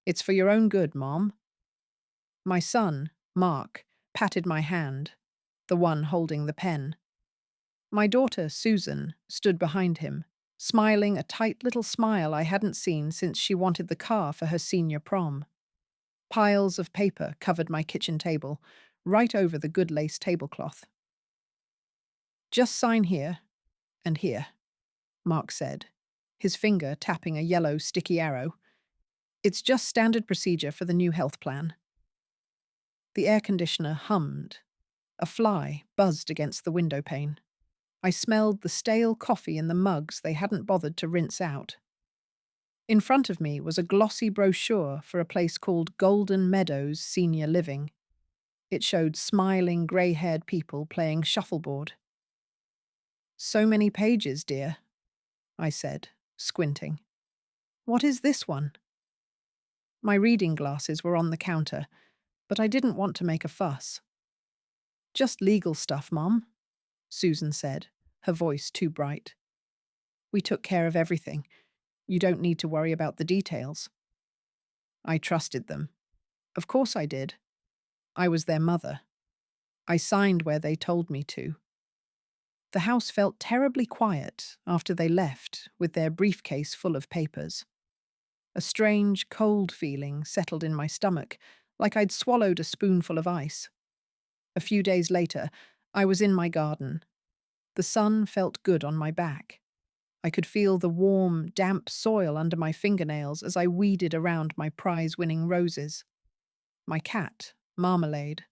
It's for your own good, Mom. My son, Mark, patted my hand, the one holding the pen. My daughter, Susan, stood behind him, smiling a tight little smile I hadn't seen since she wanted the car for her senior prom. Piles of paper covered my kitchen table, right over the good lace tablecloth. Just sign here and here, Mark said, his finger tapping a yellow sticky arrow. It's just standard procedure for the new health plan. The air conditioner hummed. A fly buzzed against the window pane. I smelled the stale coffee in the mugs they hadn't bothered to rinse out. In front of me was a glossy brochure for a place called Golden Meadows Senior Living. It showed smiling, grey-haired people playing shuffleboard. So many pages, dear, I said, squinting. What is this one? My reading glasses were on the counter, but I didn't want to make a fuss. Just legal stuff, Mom, Susan said, her voice too bright. We took care of everything. You don't need to worry about the details. I trusted them. Of course I did. I was their mother. I signed where they told me to. The house felt terribly quiet after they left with their briefcase full of papers. A strange, cold feeling settled in my stomach, like I'd swallowed a spoonful of ice. A few days later, I was in my garden. The sun felt good on my back. I could feel the warm, damp soil under my fingernails as I weeded around my prize-winning roses. My cat, Marmalade,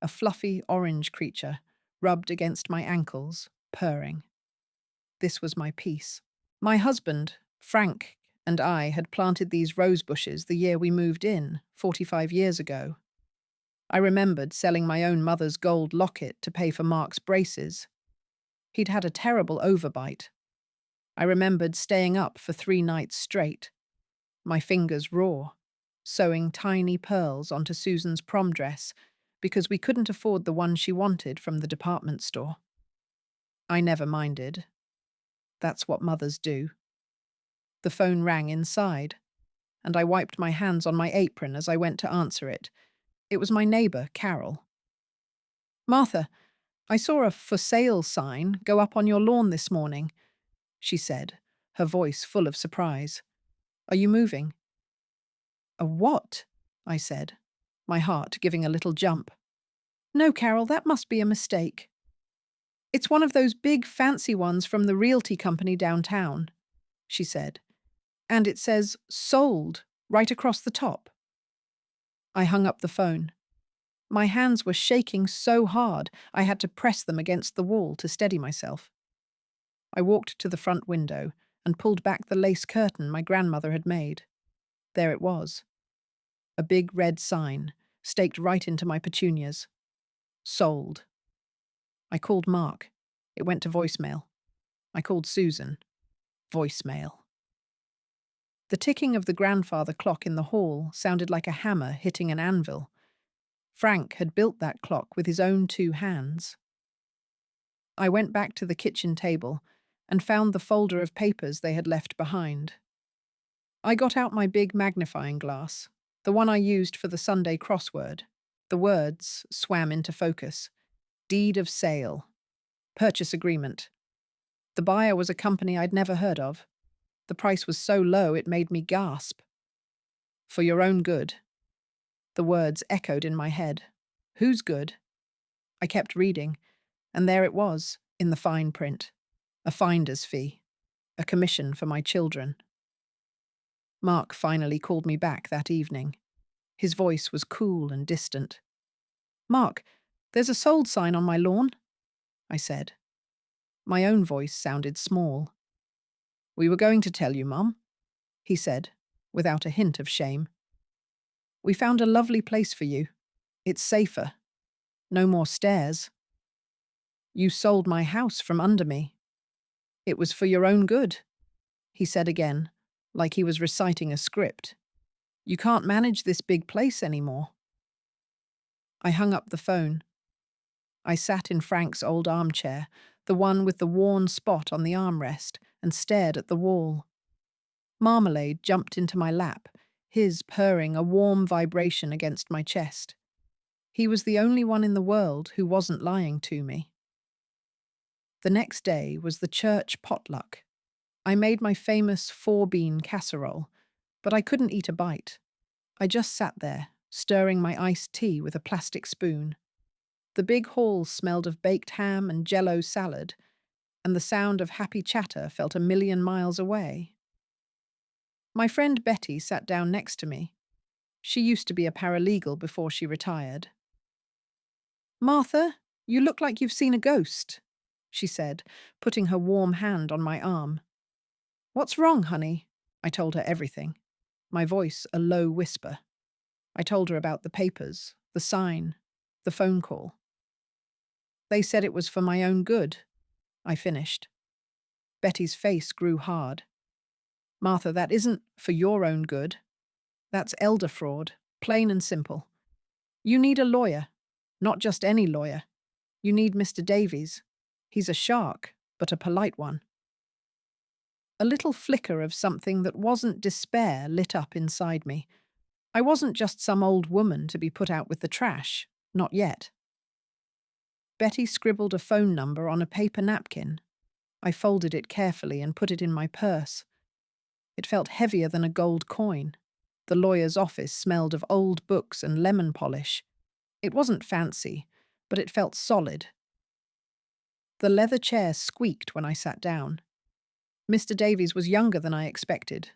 a fluffy orange creature, rubbed against my ankles, purring. This was my peace. My husband, Frank, and I had planted these rose bushes the year we moved in, 45 years ago. I remembered selling my own mother's gold locket to pay for Mark's braces. He'd had a terrible overbite. I remembered staying up for 3 nights straight, my fingers raw, sewing tiny pearls onto Susan's prom dress because we couldn't afford the one she wanted from the department store. I never minded. That's what mothers do. The phone rang inside, and I wiped my hands on my apron as I went to answer it. It was my neighbour, Carol. Martha, I saw a for sale sign go up on your lawn this morning, she said, her voice full of surprise. Are you moving? A what? I said, my heart giving a little jump. No, Carol, that must be a mistake. It's one of those big fancy ones from the realty company downtown, she said, and it says sold right across the top. I hung up the phone. My hands were shaking so hard I had to press them against the wall to steady myself. I walked to the front window and pulled back the lace curtain my grandmother had made. There it was. A big red sign, staked right into my petunias. Sold. I called Mark. It went to voicemail. I called Susan. Voicemail. The ticking of the grandfather clock in the hall sounded like a hammer hitting an anvil. Frank had built that clock with his own 2 hands. I went back to the kitchen table and found the folder of papers they had left behind. I got out my big magnifying glass, the one I used for the Sunday crossword. The words swam into focus. Deed of sale. Purchase agreement. The buyer was a company I'd never heard of. The price was so low it made me gasp. For your own good. The words echoed in my head. Whose good? I kept reading, and there it was, in the fine print. A finder's fee. A commission for my children. Mark finally called me back that evening. His voice was cool and distant. Mark, there's a sold sign on my lawn, I said. My own voice sounded small. We were going to tell you, Mum, he said, without a hint of shame. We found a lovely place for you. It's safer. No more stairs. You sold my house from under me. It was for your own good, he said again, like he was reciting a script. You can't manage this big place anymore. I hung up the phone. I sat in Frank's old armchair, the one with the worn spot on the armrest, and stared at the wall. Marmalade jumped into my lap, his purring a warm vibration against my chest. He was the only one in the world who wasn't lying to me. The next day was the church potluck. I made my famous four-bean casserole, but I couldn't eat a bite. I just sat there, stirring my iced tea with a plastic spoon. The big hall smelled of baked ham and jello salad, and the sound of happy chatter felt a million miles away. My friend Betty sat down next to me. She used to be a paralegal before she retired. "Martha, you look like you've seen a ghost," she said, putting her warm hand on my arm. "What's wrong, honey?" I told her everything, my voice a low whisper. I told her about the papers, the sign, the phone call. "They said it was for my own good," I finished. Betty's face grew hard. "Martha, that isn't for your own good. That's elder fraud, plain and simple. You need a lawyer, not just any lawyer. You need Mr. Davies. He's a shark, but a polite one." A little flicker of something that wasn't despair lit up inside me. I wasn't just some old woman to be put out with the trash, not yet. Betty scribbled a phone number on a paper napkin. I folded it carefully and put it in my purse. It felt heavier than a gold coin. The lawyer's office smelled of old books and lemon polish. It wasn't fancy, but it felt solid. The leather chair squeaked when I sat down. Mr. Davies was younger than I expected,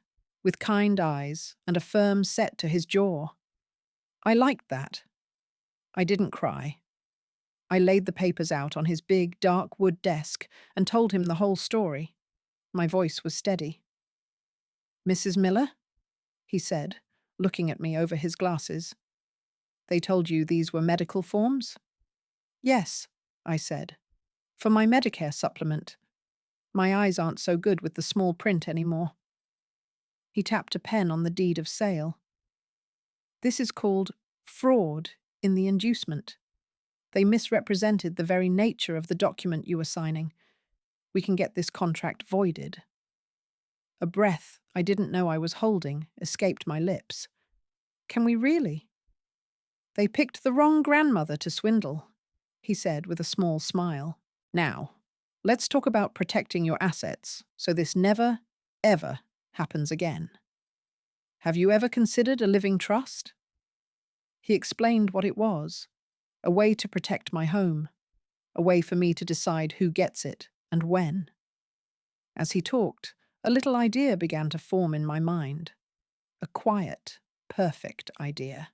with kind eyes and a firm set to his jaw. I liked that. I didn't cry. I laid the papers out on his big, dark wood desk and told him the whole story. My voice was steady. "Mrs. Miller?" he said, looking at me over his glasses. "They told you these were medical forms?" "Yes," I said. "For my Medicare supplement. My eyes aren't so good with the small print anymore." He tapped a pen on the deed of sale. "This is called fraud in the inducement. They misrepresented the very nature of the document you were signing. We can get this contract voided." A breath I didn't know I was holding escaped my lips. "Can we really?" "They picked the wrong grandmother to swindle," he said with a small smile. "Now, let's talk about protecting your assets so this never, ever happens again. Have you ever considered a living trust?" He explained what it was, a way to protect my home, a way for me to decide who gets it and when. As he talked, a little idea began to form in my mind. A quiet, perfect idea.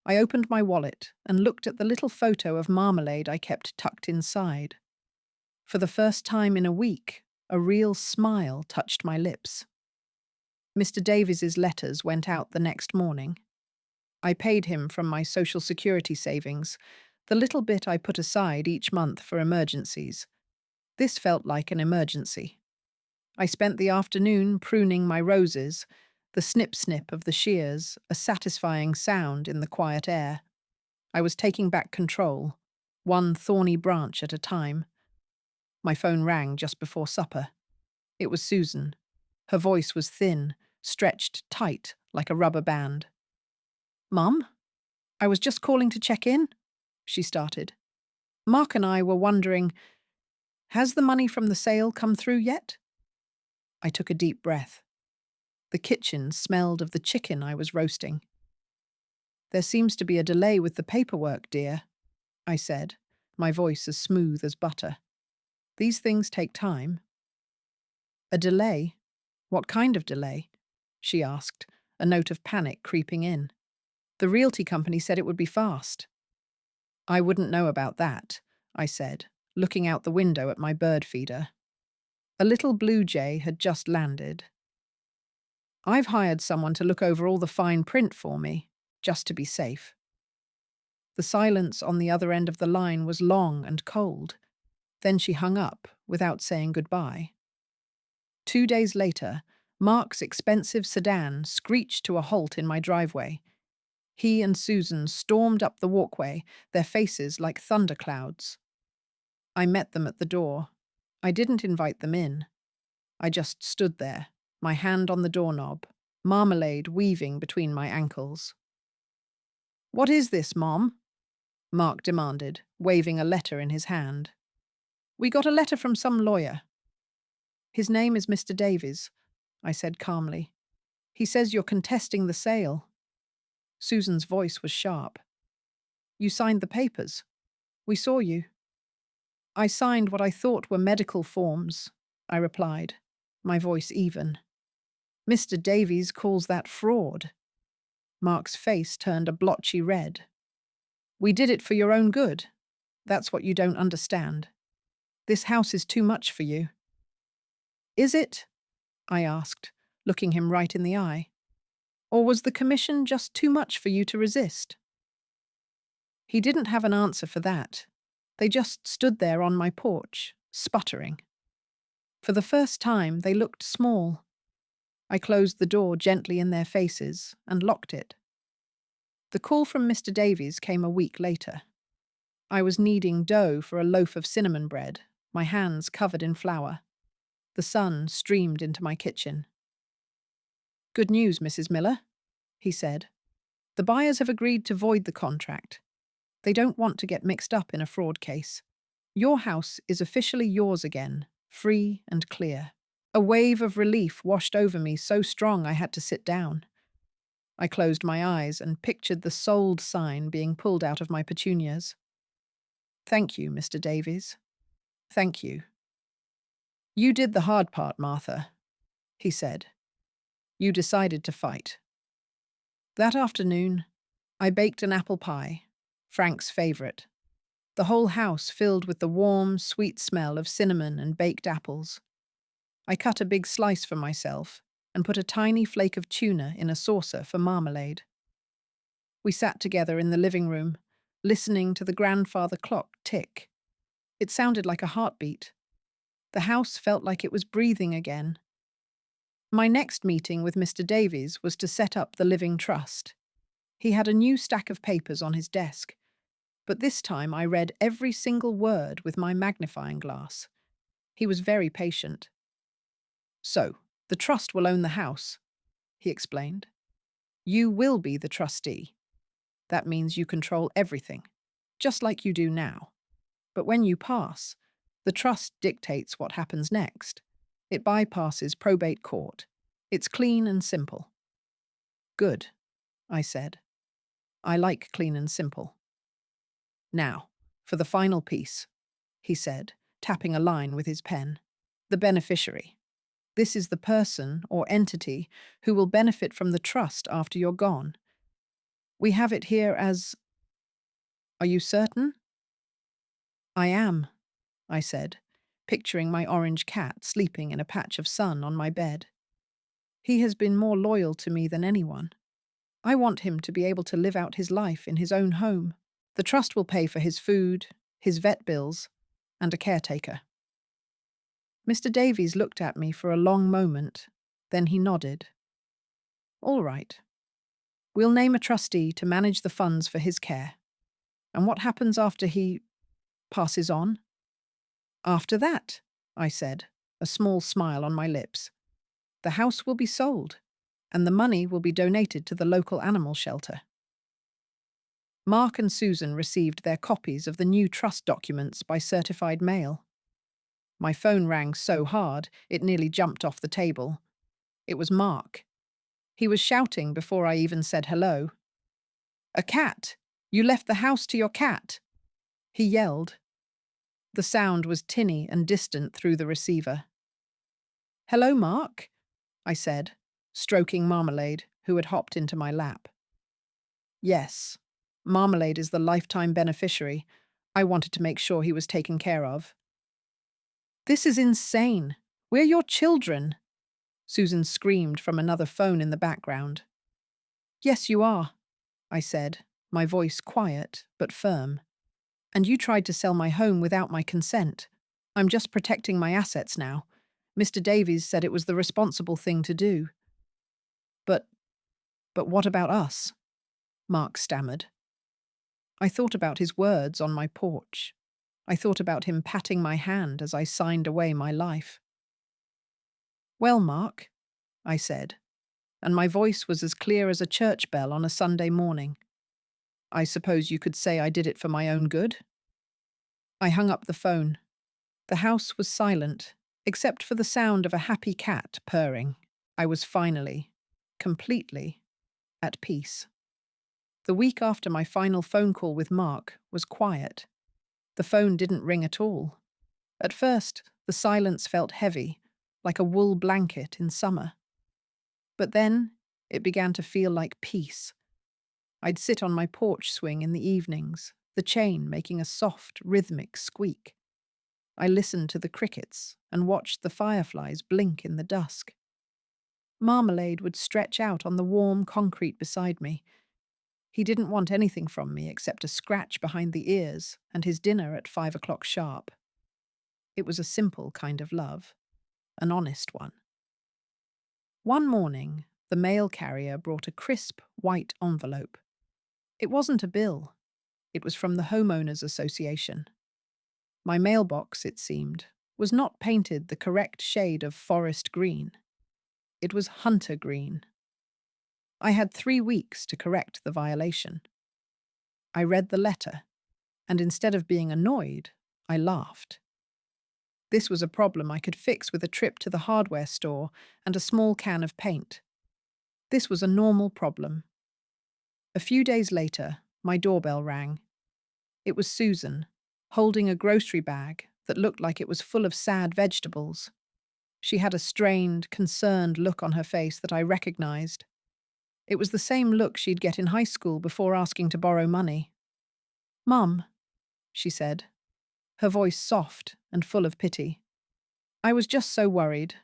I opened my wallet and looked at the little photo of marmalade I kept tucked inside. For the first time in a week, a real smile touched my lips. Mr. Davies's letters went out the next morning. I paid him from my Social Security savings, the little bit I put aside each month for emergencies. This felt like an emergency. I spent the afternoon pruning my roses, the snip-snip of the shears, a satisfying sound in the quiet air. I was taking back control, one thorny branch at a time. My phone rang just before supper. It was Susan. Her voice was thin, stretched tight like a rubber band. "Mum, I was just calling to check in," she started. "Mark and I were wondering, has the money from the sale come through yet?" I took a deep breath. The kitchen smelled of the chicken I was roasting. "There seems to be a delay with the paperwork, dear," I said, my voice as smooth as butter. "These things take time." "A delay? What kind of delay?" she asked, a note of panic creeping in. "The realty company said it would be fast." "I wouldn't know about that," I said, looking out the window at my bird feeder. A little blue jay had just landed. "I've hired someone to look over all the fine print for me, just to be safe." The silence on the other end of the line was long and cold. Then she hung up without saying goodbye. 2 days later, Mark's expensive sedan screeched to a halt in my driveway. He and Susan stormed up the walkway, their faces like thunderclouds. I met them at the door. I didn't invite them in. I just stood there, my hand on the doorknob, marmalade weaving between my ankles. "What is this, Mom?" Mark demanded, waving a letter in his hand. "We got a letter from some lawyer." "His name is Mr. Davies," I said calmly. "He says you're contesting the sale." Susan's voice was sharp. "You signed the papers. We saw you." "I signed what I thought were medical forms," I replied, my voice even. "Mr. Davies calls that fraud." Mark's face turned a blotchy red. "We did it for your own good. That's what you don't understand. This house is too much for you." "Is it?" I asked, looking him right in the eye. "Or was the commission just too much for you to resist?" He didn't have an answer for that. They just stood there on my porch, sputtering. For the first time, they looked small. I closed the door gently in their faces and locked it. The call from Mr. Davies came a week later. I was kneading dough for a loaf of cinnamon bread, my hands covered in flour. The sun streamed into my kitchen. "Good news, Mrs. Miller," he said. "The buyers have agreed to void the contract. They don't want to get mixed up in a fraud case. Your house is officially yours again, free and clear." A wave of relief washed over me so strong I had to sit down. I closed my eyes and pictured the sold sign being pulled out of my petunias. "Thank you, Mr. Davies. Thank you." "You did the hard part, Martha," he said. "You decided to fight." That afternoon, I baked an apple pie, Frank's favorite. The whole house filled with the warm, sweet smell of cinnamon and baked apples. I cut a big slice for myself and put a tiny flake of tuna in a saucer for marmalade. We sat together in the living room, listening to the grandfather clock tick. It sounded like a heartbeat. The house felt like it was breathing again. My next meeting with Mr. Davies was to set up the living trust. He had a new stack of papers on his desk, but this time I read every single word with my magnifying glass. He was very patient. "So, the trust will own the house," he explained. "You will be the trustee. That means you control everything, just like you do now. But when you pass, the trust dictates what happens next. It bypasses probate court. It's clean and simple." "Good," I said. "I like clean and simple." "Now, for the final piece," he said, tapping a line with his pen. "The beneficiary. This is the person or entity who will benefit from the trust after you're gone. We have it here as—" "Are you certain?" "I am," I said, picturing my orange cat sleeping in a patch of sun on my bed. "He has been more loyal to me than anyone. I want him to be able to live out his life in his own home. The trust will pay for his food, his vet bills, and a caretaker." Mr. Davies looked at me for a long moment, then he nodded. "All right. We'll name a trustee to manage the funds for his care. And what happens after he passes on?" "After that," I said, a small smile on my lips, "the house will be sold, and the money will be donated to the local animal shelter." Mark and Susan received their copies of the new trust documents by certified mail. My phone rang so hard it nearly jumped off the table. It was Mark. He was shouting before I even said hello. "A cat! You left the house to your cat!" he yelled. The sound was tinny and distant through the receiver. "Hello, Mark," I said, stroking Marmalade, who had hopped into my lap. "Yes, Marmalade is the lifetime beneficiary. I wanted to make sure he was taken care of." "This is insane. We're your children," Susan screamed from another phone in the background. "Yes, you are," I said, my voice quiet but firm. "And you tried to sell my home without my consent. I'm just protecting my assets now. Mr. Davies said it was the responsible thing to do." But what about us?" Mark stammered. I thought about his words on my porch. I thought about him patting my hand as I signed away my life. "Well, Mark," I said, and my voice was as clear as a church bell on a Sunday morning. I suppose you could say I did it for my own good? I hung up the phone. The house was silent, except for the sound of a happy cat purring. I was finally, completely, at peace. The week after my final phone call with Mark was quiet. The phone didn't ring at all. At first, the silence felt heavy, like a wool blanket in summer. But then, it began to feel like peace. I'd sit on my porch swing in the evenings, the chain making a soft, rhythmic squeak. I listened to the crickets and watched the fireflies blink in the dusk. Marmalade would stretch out on the warm concrete beside me. He didn't want anything from me except a scratch behind the ears and his dinner at 5 o'clock sharp. It was a simple kind of love, an honest one. One morning, the mail carrier brought a crisp, white envelope. It wasn't a bill. It was from the Homeowners Association. My mailbox, it seemed, was not painted the correct shade of forest green. It was hunter green. I had 3 weeks to correct the violation. I read the letter, and instead of being annoyed, I laughed. This was a problem I could fix with a trip to the hardware store and a small can of paint. This was a normal problem. A few days later, my doorbell rang. It was Susan, holding a grocery bag that looked like it was full of sad vegetables. She had a strained, concerned look on her face that I recognized. It was the same look she'd get in high school before asking to borrow money. "Mum," she said, her voice soft and full of pity. "I was just so worried.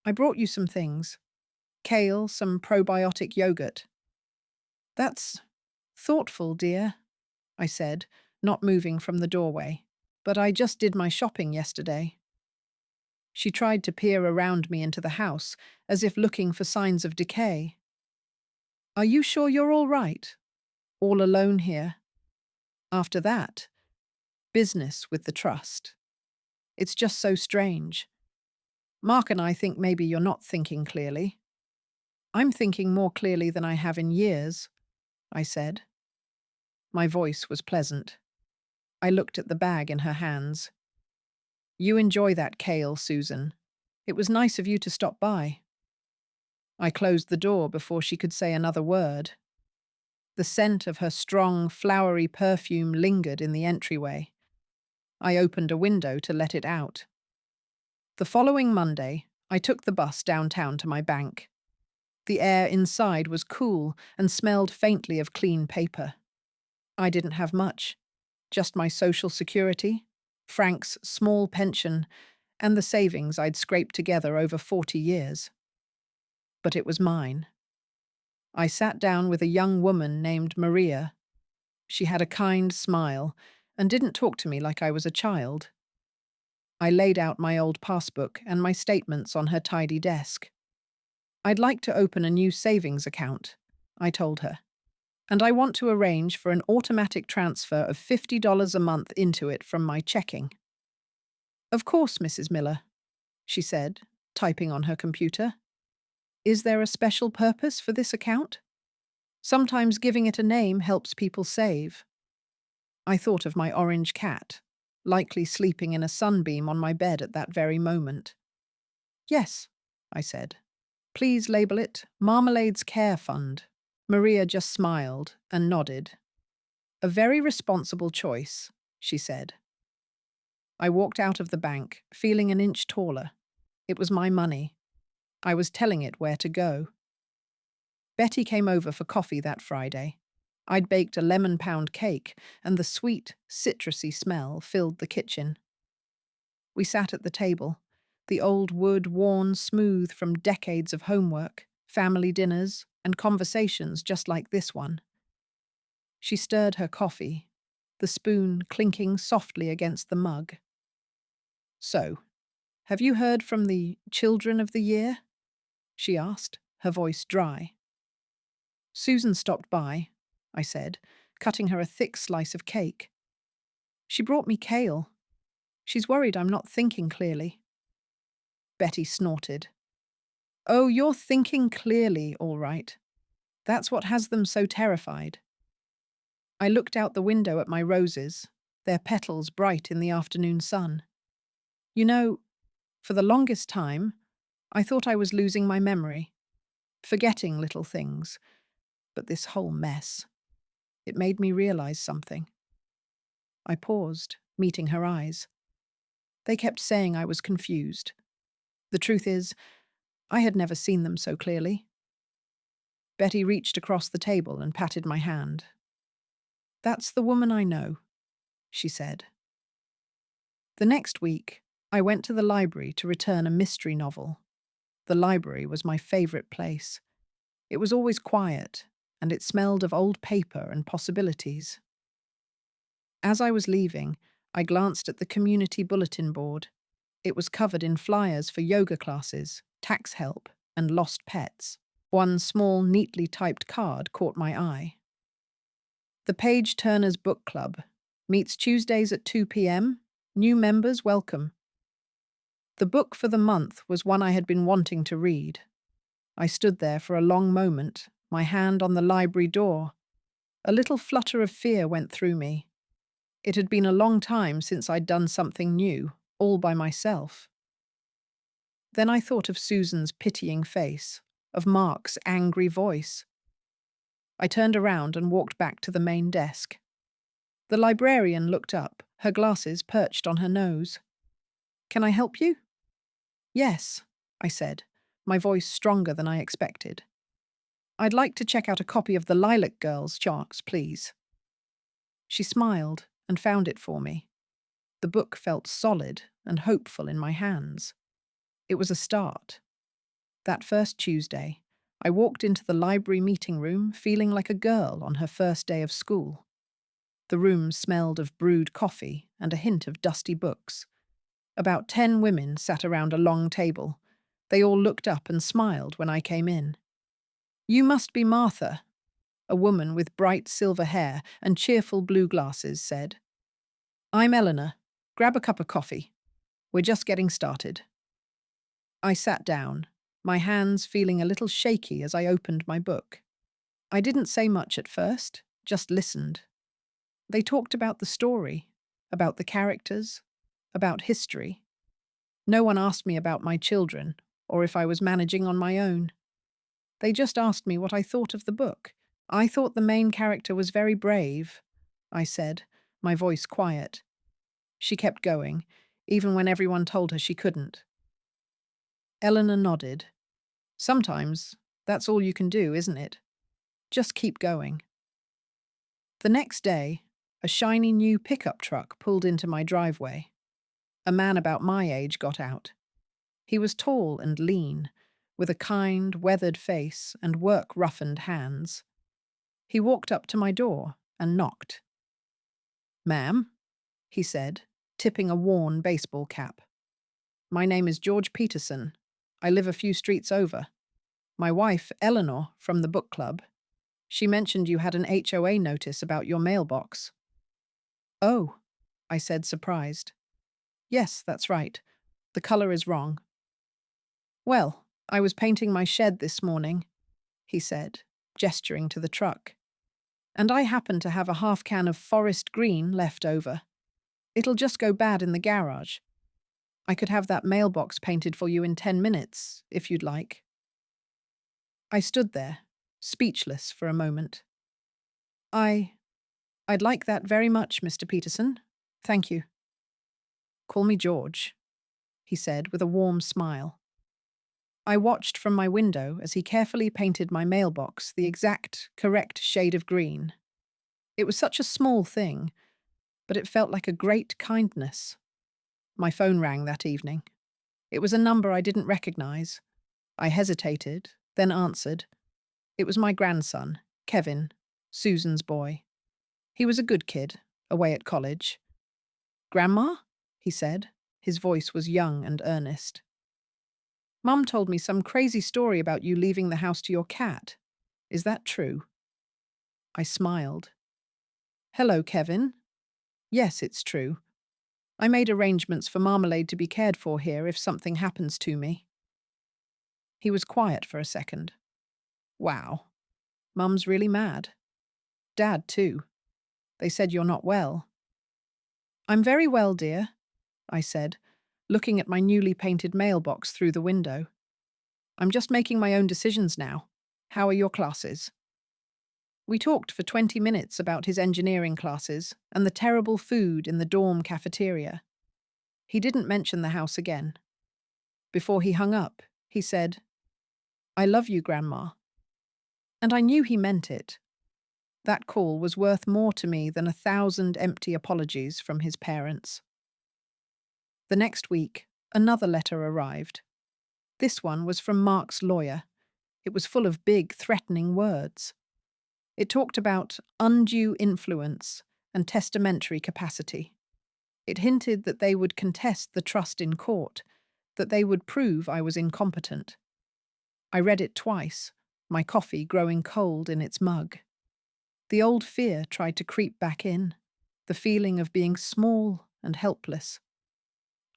I brought you some things. Kale, some probiotic yogurt." "That's thoughtful, dear," I said, not moving from the doorway. "But I just did my shopping yesterday." She tried to peer around me into the house, as if looking for signs of decay. "Are you sure you're all right? All alone here?" After that, business with the trust. It's just so strange. Mark and I think maybe you're not thinking clearly. "I'm thinking more clearly than I have in years," I said. My voice was pleasant. I looked at the bag in her hands. "You enjoy that kale, Susan. It was nice of you to stop by." I closed the door before she could say another word. The scent of her strong, flowery perfume lingered in the entryway. I opened a window to let it out. The following Monday, I took the bus downtown to my bank. The air inside was cool and smelled faintly of clean paper. I didn't have much, just my Social Security, Frank's small pension, and the savings I'd scraped together over 40 years. But it was mine. I sat down with a young woman named Maria. She had a kind smile and didn't talk to me like I was a child. I laid out my old passbook and my statements on her tidy desk. "I'd like to open a new savings account," I told her, "and I want to arrange for an automatic transfer of $50 a month into it from my checking." "Of course, Mrs. Miller," she said, typing on her computer. "Is there a special purpose for this account? Sometimes giving it a name helps people save." I thought of my orange cat, likely sleeping in a sunbeam on my bed at that very moment. "Yes," I said. "Please label it Marmalade's Care Fund." Maria just smiled and nodded. "A very responsible choice," she said. I walked out of the bank, feeling an inch taller. It was my money. I was telling it where to go. Betty came over for coffee that Friday. I'd baked a lemon pound cake, and the sweet, citrusy smell filled the kitchen. We sat at the table, the old wood worn smooth from decades of homework, family dinners, and conversations just like this one. She stirred her coffee, the spoon clinking softly against the mug. "So, have you heard from the Children of the Year?" she asked, her voice dry. "Susan stopped by," I said, cutting her a thick slice of cake. "She brought me kale. She's worried I'm not thinking clearly." Betty snorted. Oh, you're thinking clearly, all right. That's what has them so terrified. I looked out the window at my roses, their petals bright in the afternoon sun. You know, for the longest time, I thought I was losing my memory, forgetting little things, but this whole mess, it made me realize something. I paused, meeting her eyes. They kept saying I was confused. The truth is, I had never seen them so clearly. Betty reached across the table and patted my hand. That's the woman I know, she said. The next week, I went to the library to return a mystery novel. The library was my favorite place. It was always quiet, and it smelled of old paper and possibilities. As I was leaving, I glanced at the community bulletin board. It was covered in flyers for yoga classes, tax help, and lost pets. One small, neatly typed card caught my eye. The Page Turner's Book Club meets Tuesdays at 2 p.m. New members welcome. The book for the month was one I had been wanting to read. I stood there for a long moment, my hand on the library door. A little flutter of fear went through me. It had been a long time since I'd done something new, all by myself. Then I thought of Susan's pitying face, of Mark's angry voice. I turned around and walked back to the main desk. The librarian looked up, her glasses perched on her nose. "Can I help you?" "Yes," I said, my voice stronger than I expected. "I'd like to check out a copy of the Lilac Girls, Sharks, please." She smiled and found it for me. The book felt solid and hopeful in my hands. It was a start. That first Tuesday, I walked into the library meeting room feeling like a girl on her first day of school. The room smelled of brewed coffee and a hint of dusty books. About 10 women sat around a long table. They all looked up and smiled when I came in. "You must be Martha," a woman with bright silver hair and cheerful blue glasses said. "I'm Eleanor. Grab a cup of coffee. We're just getting started." I sat down, my hands feeling a little shaky as I opened my book. I didn't say much at first, just listened. They talked about the story, about the characters, about history. No one asked me about my children, or if I was managing on my own. They just asked me what I thought of the book. "I thought the main character was very brave," I said, my voice quiet. She kept going, even when everyone told her she couldn't. Eleanor nodded. "Sometimes, that's all you can do, isn't it? Just keep going." The next day, a shiny new pickup truck pulled into my driveway. A man about my age got out. He was tall and lean, with a kind, weathered face and work-roughened hands. He walked up to my door and knocked. "Ma'am," he said, tipping a worn baseball cap. "My name is George Peterson. I live a few streets over. My wife, Eleanor, from the book club. She mentioned you had an HOA notice about your mailbox." "Oh," I said, surprised. "Yes, that's right. The color is wrong." "Well, I was painting my shed this morning," he said, gesturing to the truck. "And I happen to have a half can of forest green left over. It'll just go bad in the garage. I could have that mailbox painted for you in 10 minutes, if you'd like." I stood there, speechless for a moment. I'd like that very much, Mr. Peterson. Thank you." "Call me George," he said with a warm smile. I watched from my window as he carefully painted my mailbox the exact, correct shade of green. It was such a small thing, but it felt like a great kindness. My phone rang that evening. It was a number I didn't recognize. I hesitated, then answered. It was my grandson, Kevin, Susan's boy. He was a good kid, away at college. "Grandma?" he said. His voice was young and earnest. "Mum told me some crazy story about you leaving the house to your cat. Is that true?" I smiled. "Hello, Kevin. Yes, it's true. I made arrangements for Marmalade to be cared for here if something happens to me." He was quiet for a second. Wow, Mum's really mad. Dad, too. They said you're not well. I'm very well, dear, I said, looking at my newly painted mailbox through the window. I'm just making my own decisions now. How are your classes? We talked for 20 minutes about his engineering classes and the terrible food in the dorm cafeteria. He didn't mention the house again. Before he hung up, he said, I love you, Grandma. And I knew he meant it. That call was worth more to me than 1,000 empty apologies from his parents. The next week, another letter arrived. This one was from Mark's lawyer. It was full of big, threatening words. It talked about undue influence and testamentary capacity. It hinted that they would contest the trust in court, that they would prove I was incompetent. I read it twice, my coffee growing cold in its mug. The old fear tried to creep back in, the feeling of being small and helpless.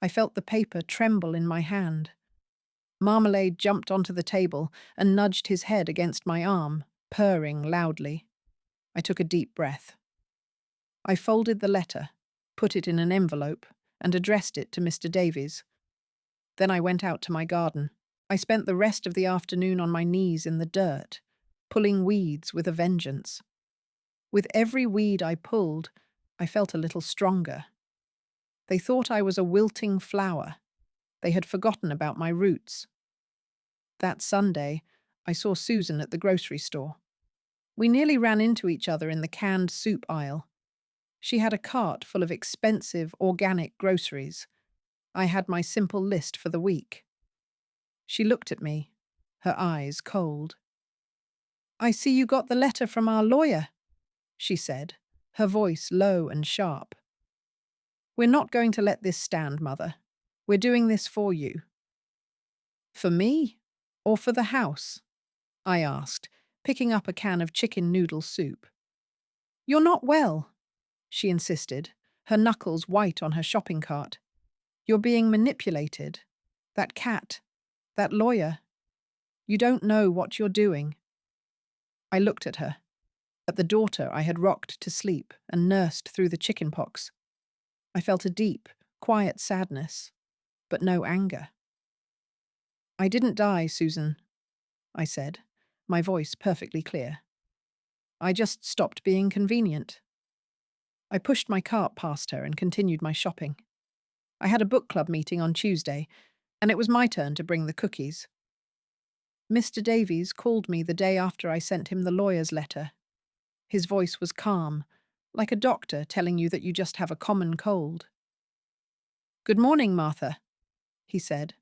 I felt the paper tremble in my hand. Marmalade jumped onto the table and nudged his head against my arm, purring loudly. I took a deep breath. I folded the letter, put it in an envelope, and addressed it to Mr. Davies. Then I went out to my garden. I spent the rest of the afternoon on my knees in the dirt, pulling weeds with a vengeance. With every weed I pulled, I felt a little stronger. They thought I was a wilting flower. They had forgotten about my roots. That Sunday, I saw Susan at the grocery store. We nearly ran into each other in the canned soup aisle. She had a cart full of expensive, organic groceries. I had my simple list for the week. She looked at me, her eyes cold. I see you got the letter from our lawyer, she said, her voice low and sharp. We're not going to let this stand, Mother. We're doing this for you. For me? Or for the house? I asked, picking up a can of chicken noodle soup. You're not well, she insisted, her knuckles white on her shopping cart. You're being manipulated. That cat, that lawyer. You don't know what you're doing. I looked at her, at the daughter I had rocked to sleep and nursed through the chicken pox. I felt a deep, quiet sadness, but no anger. I didn't die, Susan, I said, my voice perfectly clear. I just stopped being convenient. I pushed my cart past her and continued my shopping. I had a book club meeting on Tuesday, and it was my turn to bring the cookies. Mr. Davies called me the day after I sent him the lawyer's letter. His voice was calm, like a doctor telling you that you just have a common cold. Good morning, Martha, he said.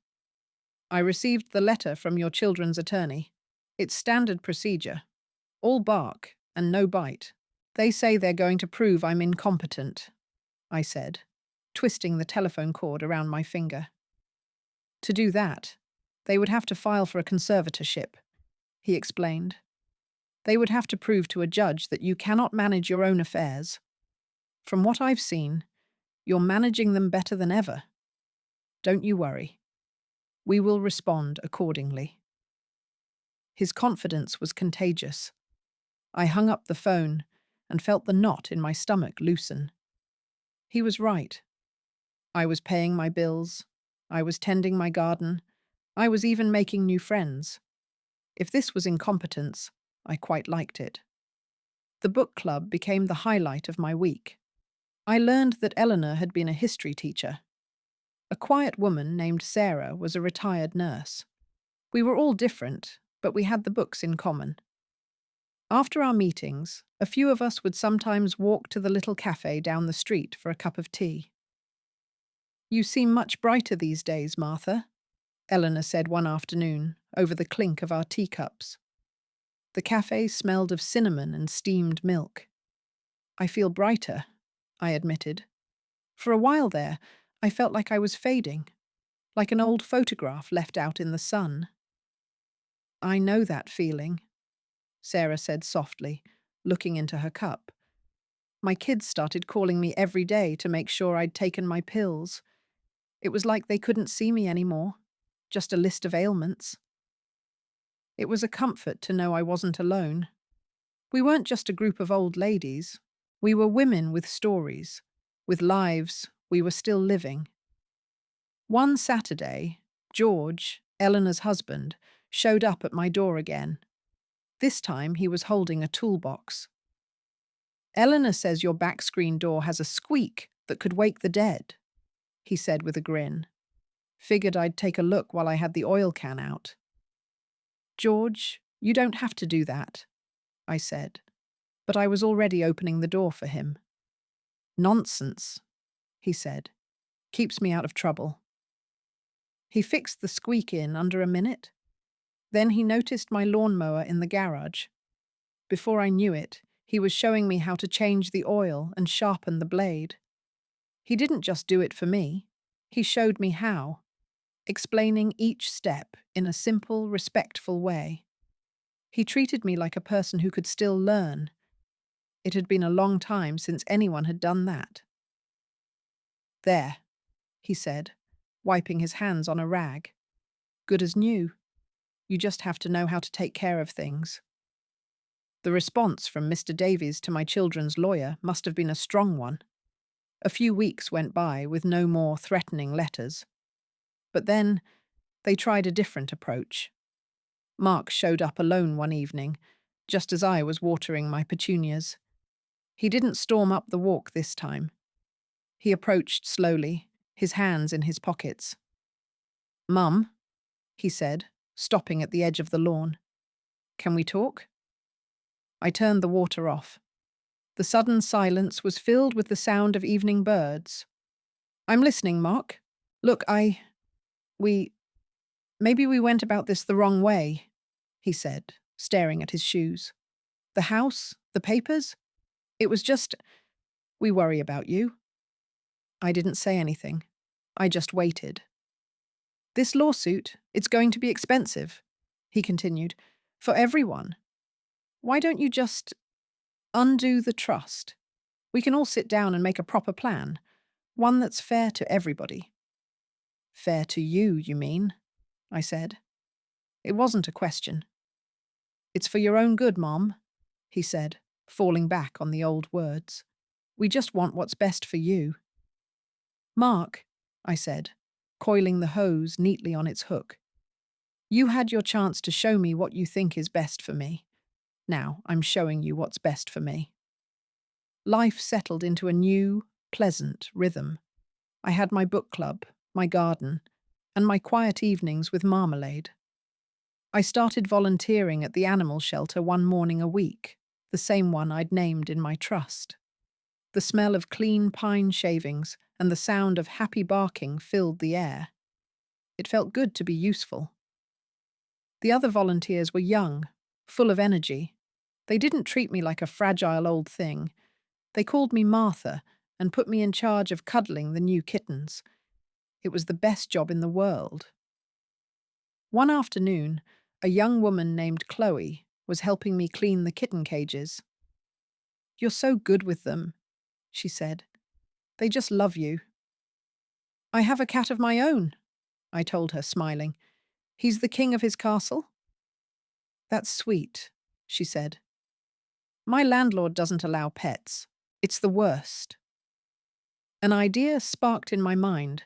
I received the letter from your children's attorney. It's standard procedure. All bark and no bite. They say they're going to prove I'm incompetent, I said, twisting the telephone cord around my finger. To do that, they would have to file for a conservatorship, he explained. They would have to prove to a judge that you cannot manage your own affairs. From what I've seen, you're managing them better than ever. Don't you worry. We will respond accordingly. His confidence was contagious. I hung up the phone and felt the knot in my stomach loosen. He was right. I was paying my bills. I was tending my garden. I was even making new friends. If this was incompetence, I quite liked it. The book club became the highlight of my week. I learned that Eleanor had been a history teacher. A quiet woman named Sarah was a retired nurse. We were all different, but we had the books in common. After our meetings, a few of us would sometimes walk to the little cafe down the street for a cup of tea. You seem much brighter these days, Martha, Eleanor said one afternoon, over the clink of our teacups. The cafe smelled of cinnamon and steamed milk. I feel brighter, I admitted. For a while there, I felt like I was fading, like an old photograph left out in the sun. I know that feeling, Sarah said softly, looking into her cup. My kids started calling me every day to make sure I'd taken my pills. It was like they couldn't see me anymore, just a list of ailments. It was a comfort to know I wasn't alone. We weren't just a group of old ladies. We were women with stories, with lives we were still living. One Saturday, George, Eleanor's husband, showed up at my door again. This time he was holding a toolbox. "Eleanor says your back screen door has a squeak that could wake the dead," he said with a grin. Figured I'd take a look while I had the oil can out. "George, you don't have to do that," I said, but I was already opening the door for him. "Nonsense," he said. "Keeps me out of trouble." He fixed the squeak in under a minute. Then he noticed my lawnmower in the garage. Before I knew it, he was showing me how to change the oil and sharpen the blade. He didn't just do it for me. He showed me how, explaining each step in a simple, respectful way. He treated me like a person who could still learn. It had been a long time since anyone had done that. "There," he said, wiping his hands on a rag. "Good as new. You just have to know how to take care of things." The response from Mr. Davies to my children's lawyer must have been a strong one. A few weeks went by with no more threatening letters. But then they tried a different approach. Mark showed up alone one evening, just as I was watering my petunias. He didn't storm up the walk this time. He approached slowly, his hands in his pockets. "Mum," he said, stopping at the edge of the lawn. "Can we talk?" I turned the water off. The sudden silence was filled with the sound of evening birds. "I'm listening, Mark. Look, maybe we went about this the wrong way," he said, staring at his shoes. "The house, the papers, it was just, we worry about you." I didn't say anything. I just waited. "This lawsuit, it's going to be expensive," he continued, "for everyone. Why don't you just undo the trust? We can all sit down and make a proper plan, one that's fair to everybody." "Fair to you, you mean?" I said. It wasn't a question. "It's for your own good, Mom," he said, falling back on the old words. "We just want what's best for you." "Mark," I said, coiling the hose neatly on its hook, "you had your chance to show me what you think is best for me. Now I'm showing you what's best for me." Life settled into a new, pleasant rhythm. I had my book club, my garden, and my quiet evenings with Marmalade. I started volunteering at the animal shelter one morning a week, the same one I'd named in my trust. The smell of clean pine shavings and the sound of happy barking filled the air. It felt good to be useful. The other volunteers were young, full of energy. They didn't treat me like a fragile old thing. They called me Martha and put me in charge of cuddling the new kittens. It was the best job in the world. One afternoon, a young woman named Chloe was helping me clean the kitten cages. "You're so good with them," she said. "They just love you." "I have a cat of my own," I told her, smiling. "He's the king of his castle." "That's sweet," she said. "My landlord doesn't allow pets. It's the worst." An idea sparked in my mind,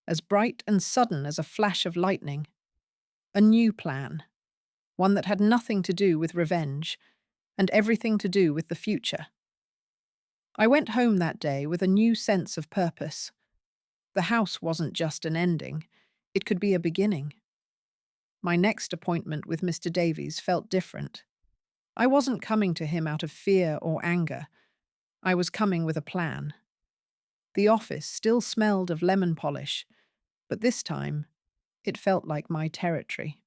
as bright and sudden as a flash of lightning. A new plan, one that had nothing to do with revenge and everything to do with the future. I went home that day with a new sense of purpose. The house wasn't just an ending, it could be a beginning. My next appointment with Mr. Davies felt different. I wasn't coming to him out of fear or anger. I was coming with a plan. The office still smelled of lemon polish, but this time it felt like my territory.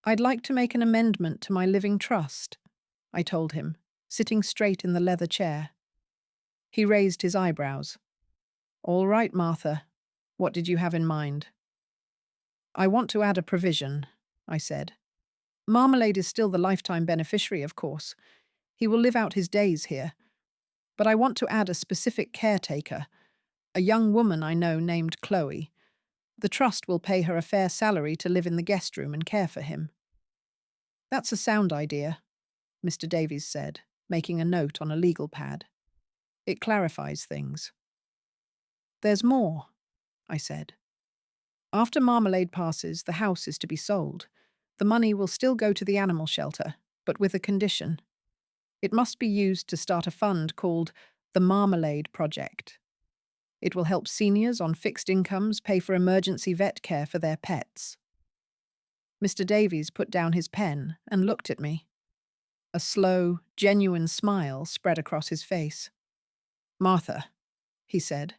"I'd like to make an amendment to my living trust," I told him, sitting straight in the leather chair. He raised his eyebrows. "All right, Martha. What did you have in mind?" "I want to add a provision," I said. "Marmalade is still the lifetime beneficiary, of course. He will live out his days here. But I want to add a specific caretaker, a young woman I know named Chloe. The trust will pay her a fair salary to live in the guest room and care for him." That's a sound idea, Mr. Davies said, making a note on a legal pad. It clarifies things. There's more, I said. After Marmalade passes, the house is to be sold. The money will still go to the animal shelter, but with a condition. It must be used to start a fund called the Marmalade Project. It will help seniors on fixed incomes pay for emergency vet care for their pets. Mr. Davies put down his pen and looked at me. A slow, genuine smile spread across his face. Martha, he said,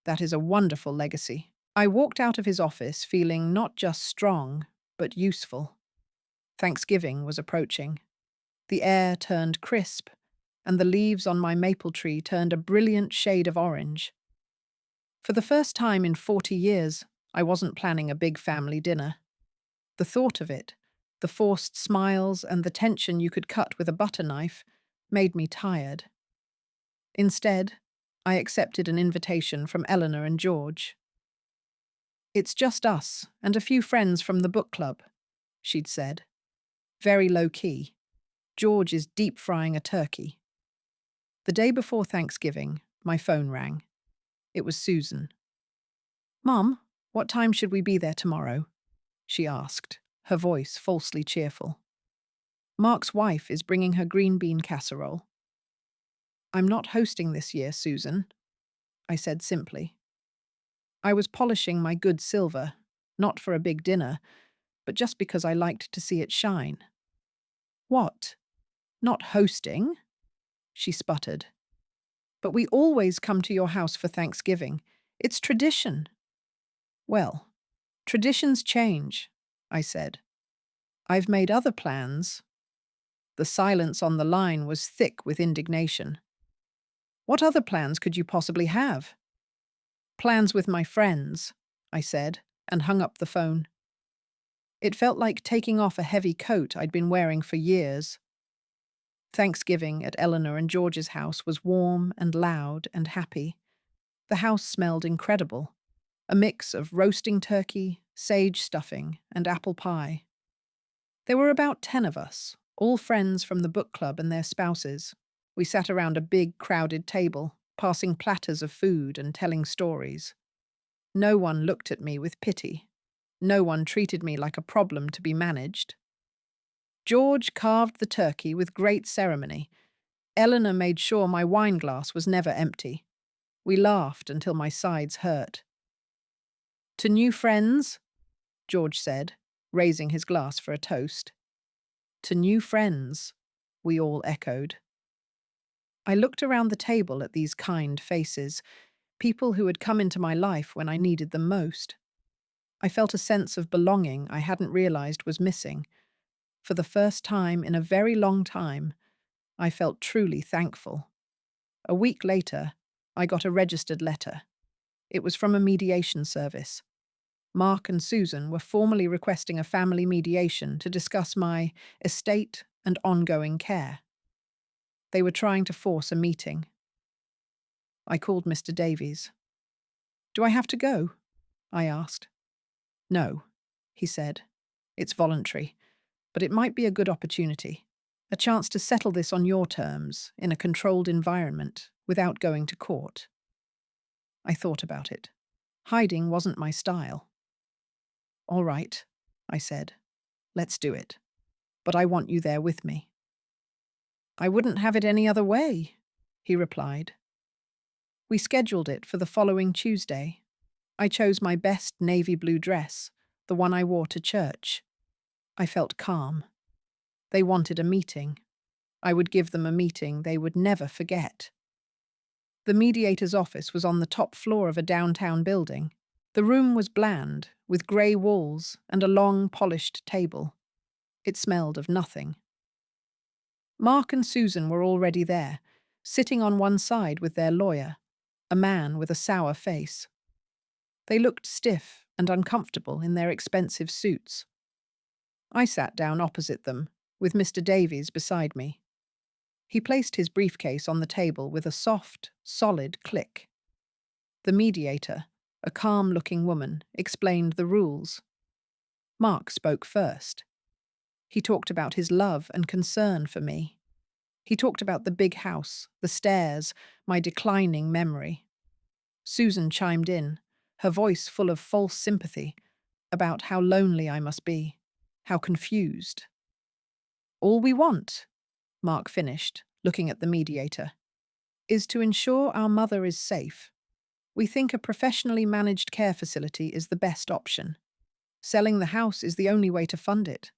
that is a wonderful legacy. I walked out of his office feeling not just strong, but useful. Thanksgiving was approaching. The air turned crisp, and the leaves on my maple tree turned a brilliant shade of orange. For the first time in 40 years, I wasn't planning a big family dinner. The thought of it, the forced smiles and the tension you could cut with a butter knife, made me tired. Instead, I accepted an invitation from Eleanor and George. It's just us and a few friends from the book club, she'd said. Very low-key. George is deep-frying a turkey. The day before Thanksgiving, my phone rang. It was Susan. Mum, what time should we be there tomorrow? She asked, her voice falsely cheerful. Mark's wife is bringing her green bean casserole. I'm not hosting this year, Susan, I said simply. I was polishing my good silver, not for a big dinner, but just because I liked to see it shine. What? Not hosting? She sputtered. But we always come to your house for Thanksgiving. It's tradition. Well, traditions change, I said. I've made other plans. The silence on the line was thick with indignation. What other plans could you possibly have? Plans with my friends, I said, and hung up the phone. It felt like taking off a heavy coat I'd been wearing for years. Thanksgiving at Eleanor and George's house was warm and loud and happy. The house smelled incredible, a mix of roasting turkey, sage stuffing, and apple pie. There were about 10 of us, all friends from the book club and their spouses. We sat around a big, crowded table, passing platters of food and telling stories. No one looked at me with pity. No one treated me like a problem to be managed. George carved the turkey with great ceremony. Eleanor made sure my wine glass was never empty. We laughed until my sides hurt. To new friends, George said, raising his glass for a toast. To new friends, we all echoed. I looked around the table at these kind faces, people who had come into my life when I needed them most. I felt a sense of belonging I hadn't realized was missing. For the first time in a very long time, I felt truly thankful. A week later, I got a registered letter. It was from a mediation service. Mark and Susan were formally requesting a family mediation to discuss my estate and ongoing care. They were trying to force a meeting. I called Mr. Davies. Do I have to go? I asked. No, he said. It's voluntary, but it might be a good opportunity. A chance to settle this on your terms, in a controlled environment, without going to court. I thought about it. Hiding wasn't my style. All right, I said. Let's do it. But I want you there with me. I wouldn't have it any other way, he replied. We scheduled it for the following Tuesday. I chose my best navy blue dress, the one I wore to church. I felt calm. They wanted a meeting. I would give them a meeting they would never forget. The mediator's office was on the top floor of a downtown building. The room was bland, with grey walls and a long, polished table. It smelled of nothing. Mark and Susan were already there, sitting on one side with their lawyer, a man with a sour face. They looked stiff and uncomfortable in their expensive suits. I sat down opposite them, with Mr. Davies beside me. He placed his briefcase on the table with a soft, solid click. The mediator, a calm-looking woman, explained the rules. Mark spoke first. He talked about his love and concern for me. He talked about the big house, the stairs, my declining memory. Susan chimed in, her voice full of false sympathy, about how lonely I must be, how confused. All we want, Mark finished, looking at the mediator, is to ensure our mother is safe. We think a professionally managed care facility is the best option. Selling the house is the only way to fund it.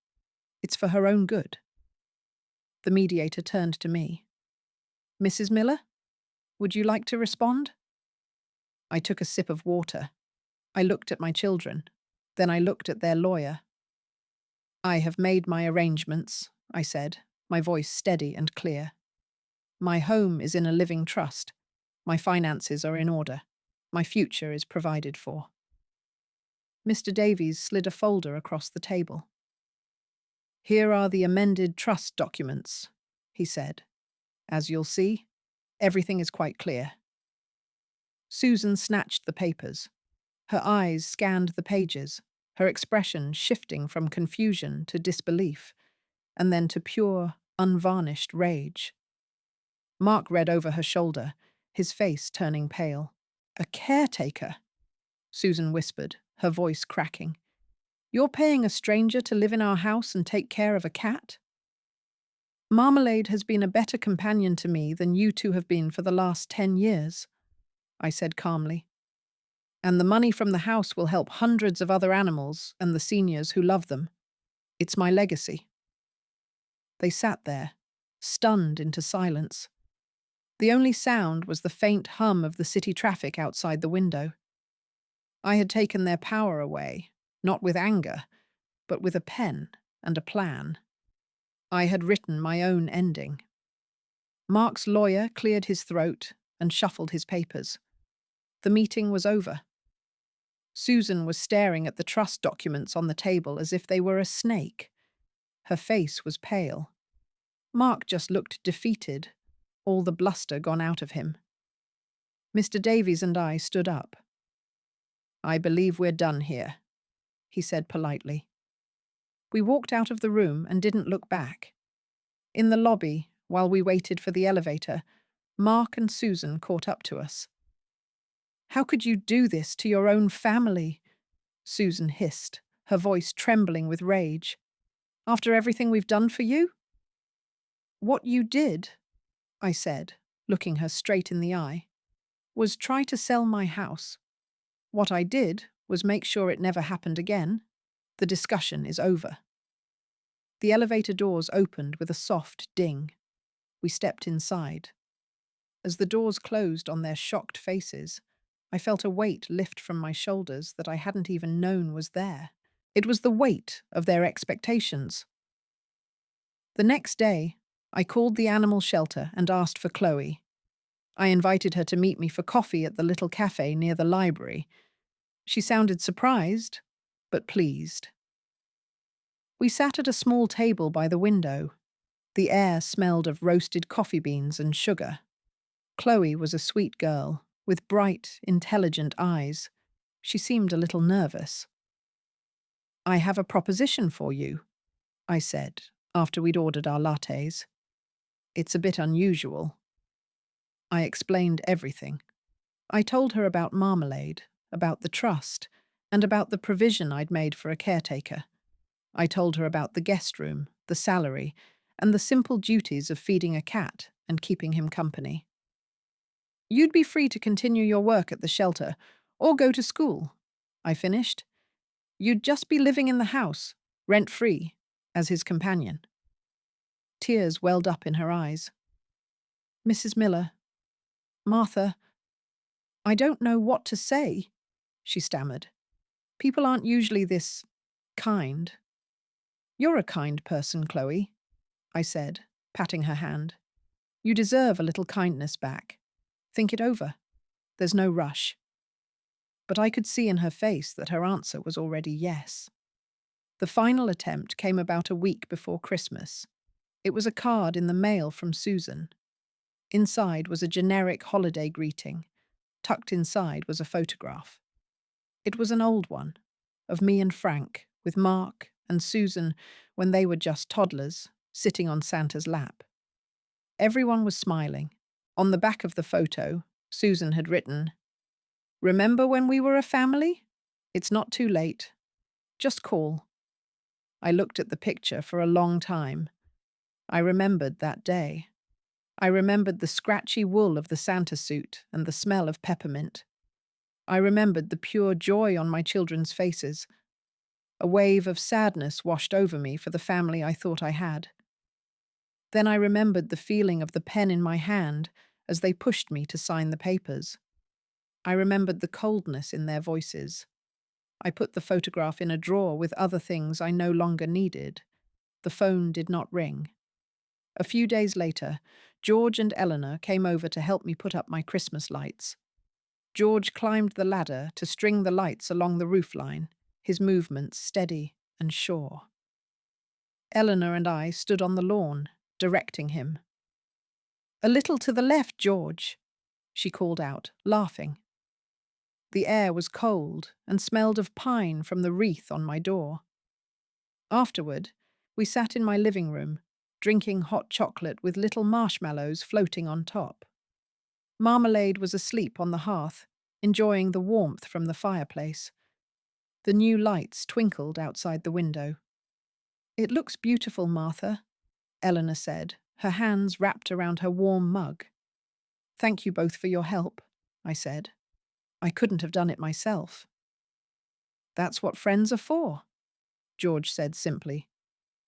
It's for her own good. The mediator turned to me. Mrs. Miller, would you like to respond? I took a sip of water. I looked at my children. Then I looked at their lawyer. I have made my arrangements, I said, my voice steady and clear. My home is in a living trust. My finances are in order. My future is provided for. Mr. Davies slid a folder across the table. Here are the amended trust documents, he said. As you'll see, everything is quite clear. Susan snatched the papers. Her eyes scanned the pages, her expression shifting from confusion to disbelief, and then to pure, unvarnished rage. Mark read over her shoulder, his face turning pale. A caretaker, Susan whispered, her voice cracking. You're paying a stranger to live in our house and take care of a cat? Marmalade has been a better companion to me than you two have been for the last 10 years, I said calmly. And the money from the house will help hundreds of other animals and the seniors who love them. It's my legacy. They sat there, stunned into silence. The only sound was the faint hum of the city traffic outside the window. I had taken their power away, not with anger, but with a pen and a plan. I had written my own ending. Mark's lawyer cleared his throat and shuffled his papers. The meeting was over. Susan was staring at the trust documents on the table as if they were a snake. Her face was pale. Mark just looked defeated, all the bluster gone out of him. Mr. Davies and I stood up. I believe we're done here, he said politely. We walked out of the room and didn't look back. In the lobby, while we waited for the elevator, Mark and Susan caught up to us. How could you do this to your own family? Susan hissed, her voice trembling with rage. After everything we've done for you? What you did, I said, looking her straight in the eye, was try to sell my house. What I did was make sure it never happened again. The discussion is over. The elevator doors opened with a soft ding. We stepped inside. As the doors closed on their shocked faces, I felt a weight lift from my shoulders that I hadn't even known was there. It was the weight of their expectations. The next day, I called the animal shelter and asked for Chloe. I invited her to meet me for coffee at the little cafe near the library. She sounded surprised, but pleased. We sat at a small table by the window. The air smelled of roasted coffee beans and sugar. Chloe was a sweet girl, with bright, intelligent eyes. She seemed a little nervous. I have a proposition for you, I said, after we'd ordered our lattes. It's a bit unusual. I explained everything. I told her about Marmalade, about the trust, and about the provision I'd made for a caretaker. I told her about the guest room, the salary, and the simple duties of feeding a cat and keeping him company. You'd be free to continue your work at the shelter or go to school, I finished. You'd just be living in the house, rent-free, as his companion. Tears welled up in her eyes. Mrs. Miller, Martha, I don't know what to say, she stammered. People aren't usually this kind. You're a kind person, Chloe, I said, patting her hand. You deserve a little kindness back. Think it over. There's no rush. But I could see in her face that her answer was already yes. The final attempt came about a week before Christmas. It was a card in the mail from Susan. Inside was a generic holiday greeting. Tucked inside was a photograph. It was an old one, of me and Frank, with Mark and Susan when they were just toddlers, sitting on Santa's lap. Everyone was smiling. On the back of the photo, Susan had written, "Remember when we were a family? It's not too late. Just call." I looked at the picture for a long time. I remembered that day. I remembered the scratchy wool of the Santa suit and the smell of peppermint. I remembered the pure joy on my children's faces. A wave of sadness washed over me for the family I thought I had. Then I remembered the feeling of the pen in my hand as they pushed me to sign the papers. I remembered the coldness in their voices. I put the photograph in a drawer with other things I no longer needed. The phone did not ring. A few days later, George and Eleanor came over to help me put up my Christmas lights. George climbed the ladder to string the lights along the roofline, his movements steady and sure. Eleanor and I stood on the lawn, directing him. "A little to the left, George," she called out, laughing. The air was cold and smelled of pine from the wreath on my door. Afterward, we sat in my living room, drinking hot chocolate with little marshmallows floating on top. Marmalade was asleep on the hearth, enjoying the warmth from the fireplace. The new lights twinkled outside the window. "It looks beautiful, Martha," Eleanor said, her hands wrapped around her warm mug. "Thank you both for your help," I said. "I couldn't have done it myself." "That's what friends are for," George said simply.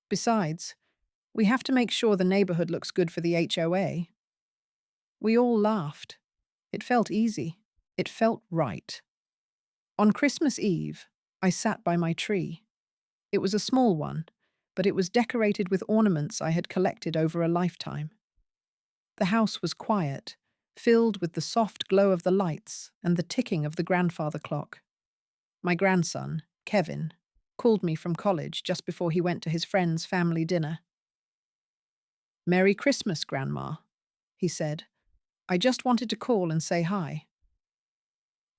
"Besides, we have to make sure the neighborhood looks good for the HOA." We all laughed. It felt easy. It felt right. On Christmas Eve, I sat by my tree. It was a small one, but it was decorated with ornaments I had collected over a lifetime. The house was quiet, filled with the soft glow of the lights and the ticking of the grandfather clock. My grandson, Kevin, called me from college just before he went to his friend's family dinner. "Merry Christmas, Grandma," he said. "I just wanted to call and say hi."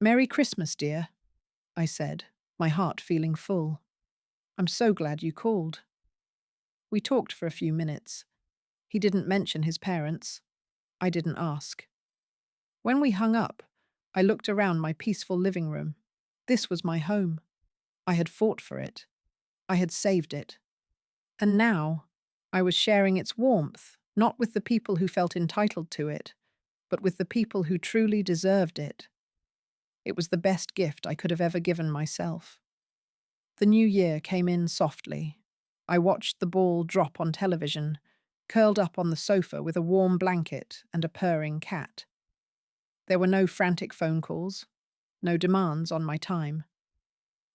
"Merry Christmas, dear," I said, my heart feeling full. "I'm so glad you called." We talked for a few minutes. He didn't mention his parents. I didn't ask. When we hung up, I looked around my peaceful living room. This was my home. I had fought for it. I had saved it. And now, I was sharing its warmth, not with the people who felt entitled to it, but with the people who truly deserved it. It was the best gift I could have ever given myself. The new year came in softly. I watched the ball drop on television, curled up on the sofa with a warm blanket and a purring cat. There were no frantic phone calls, no demands on my time.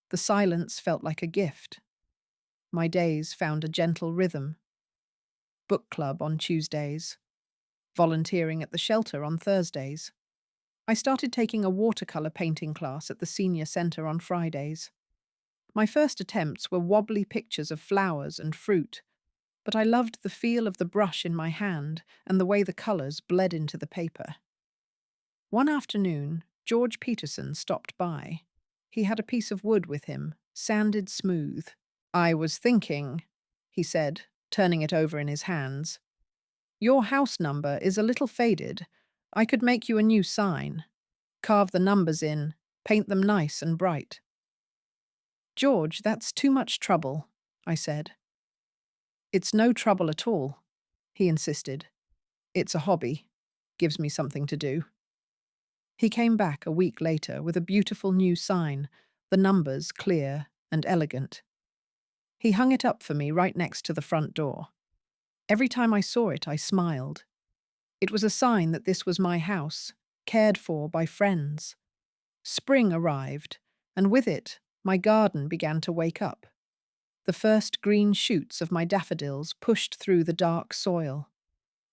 The silence felt like a gift. My days found a gentle rhythm. Book club on Tuesdays. Volunteering at the shelter on Thursdays. I started taking a watercolor painting class at the senior center on Fridays. My first attempts were wobbly pictures of flowers and fruit, but I loved the feel of the brush in my hand and the way the colors bled into the paper. One afternoon, George Peterson stopped by. He had a piece of wood with him, sanded smooth. "I was thinking," he said, turning it over in his hands. "Your house number is a little faded. I could make you a new sign. Carve the numbers in, paint them nice and bright." "George, that's too much trouble," I said. "It's no trouble at all," he insisted. "It's a hobby. Gives me something to do." He came back a week later with a beautiful new sign, the numbers clear and elegant. He hung it up for me right next to the front door. Every time I saw it, I smiled. It was a sign that this was my house, cared for by friends. Spring arrived, and with it, my garden began to wake up. The first green shoots of my daffodils pushed through the dark soil.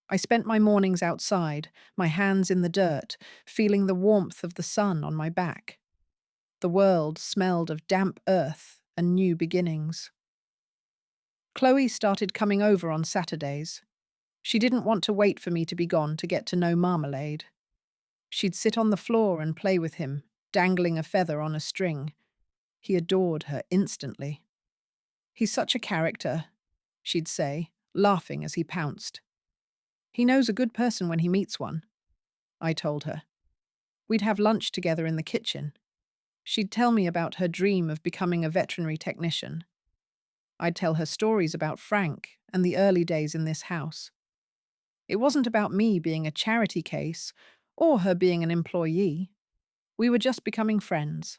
I spent my mornings outside, my hands in the dirt, feeling the warmth of the sun on my back. The world smelled of damp earth and new beginnings. Chloe started coming over on Saturdays. She didn't want to wait for me to be gone to get to know Marmalade. She'd sit on the floor and play with him, dangling a feather on a string. He adored her instantly. He's such a character, she'd say, laughing as he pounced. He knows a good person when he meets one, I told her. We'd have lunch together in the kitchen. She'd tell me about her dream of becoming a veterinary technician. I'd tell her stories about Frank and the early days in this house. It wasn't about me being a charity case or her being an employee. We were just becoming friends.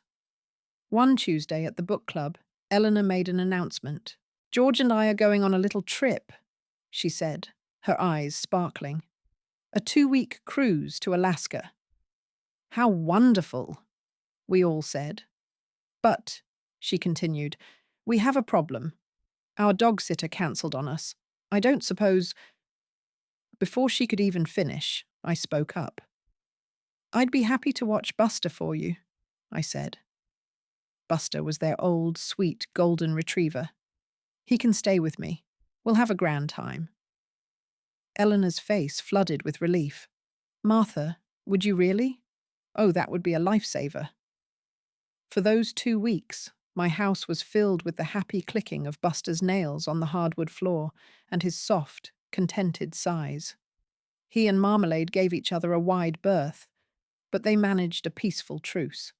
One Tuesday at the book club, Eleanor made an announcement. "George and I are going on a little trip," she said, her eyes sparkling. "A 2-week cruise to Alaska." "How wonderful," we all said. "But," she continued, "we have a problem. Our dog sitter cancelled on us. I don't suppose—" Before she could even finish, I spoke up. "I'd be happy to watch Buster for you," I said. Buster was their old, sweet, golden retriever. "He can stay with me. We'll have a grand time." Eleanor's face flooded with relief. "Martha, would you really? Oh, that would be a lifesaver." For those 2 weeks, my house was filled with the happy clicking of Buster's nails on the hardwood floor and his soft, contented sighs. He and Marmalade gave each other a wide berth, but they managed a peaceful truce.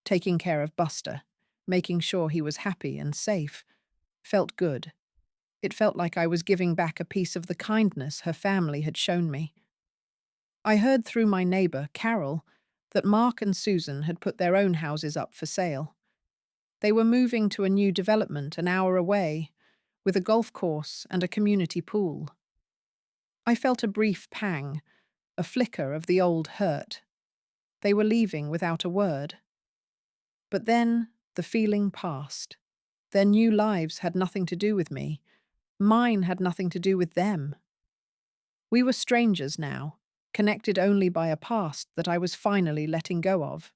Taking care of Buster, making sure he was happy and safe, felt good. It felt like I was giving back a piece of the kindness her family had shown me. I heard through my neighbor, Carol, that Mark and Susan had put their own houses up for sale. They were moving to a new development an hour away, with a golf course and a community pool. I felt a brief pang, a flicker of the old hurt. They were leaving without a word. But then the feeling passed. Their new lives had nothing to do with me. Mine had nothing to do with them. We were strangers now, connected only by a past that I was finally letting go of.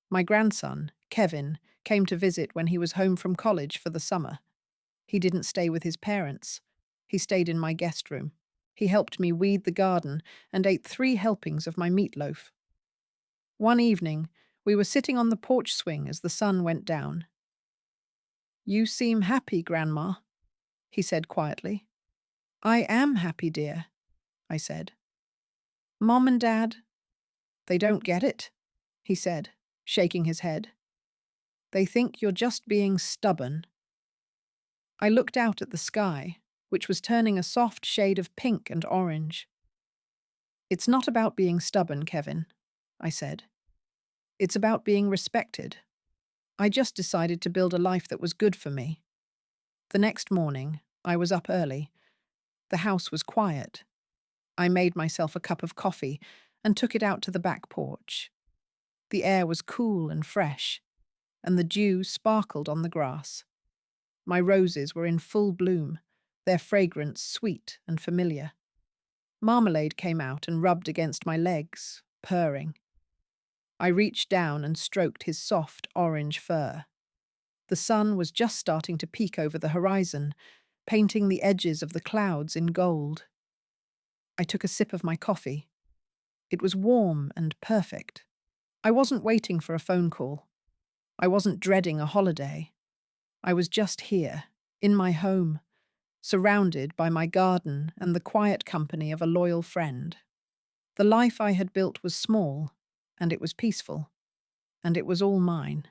My grandson, Kevin, came to visit when he was home from college for the summer. He didn't stay with his parents. He stayed in my guest room. He helped me weed the garden and ate 3 helpings of my meatloaf. One evening, we were sitting on the porch swing as the sun went down. "You seem happy, Grandma," he said quietly. "I am happy, dear," I said. "Mom and Dad, they don't get it," he said, shaking his head. "They think you're just being stubborn." I looked out at the sky, which was turning a soft shade of pink and orange. "It's not about being stubborn, Kevin," I said. "It's about being respected. I just decided to build a life that was good for me." The next morning, I was up early. The house was quiet. I made myself a cup of coffee and took it out to the back porch. The air was cool and fresh, and the dew sparkled on the grass. My roses were in full bloom, their fragrance sweet and familiar. Marmalade came out and rubbed against my legs, purring. I reached down and stroked his soft orange fur. The sun was just starting to peek over the horizon, painting the edges of the clouds in gold. I took a sip of my coffee. It was warm and perfect. I wasn't waiting for a phone call. I wasn't dreading a holiday. I was just here, in my home, surrounded by my garden and the quiet company of a loyal friend. The life I had built was small, and it was peaceful, and it was all mine.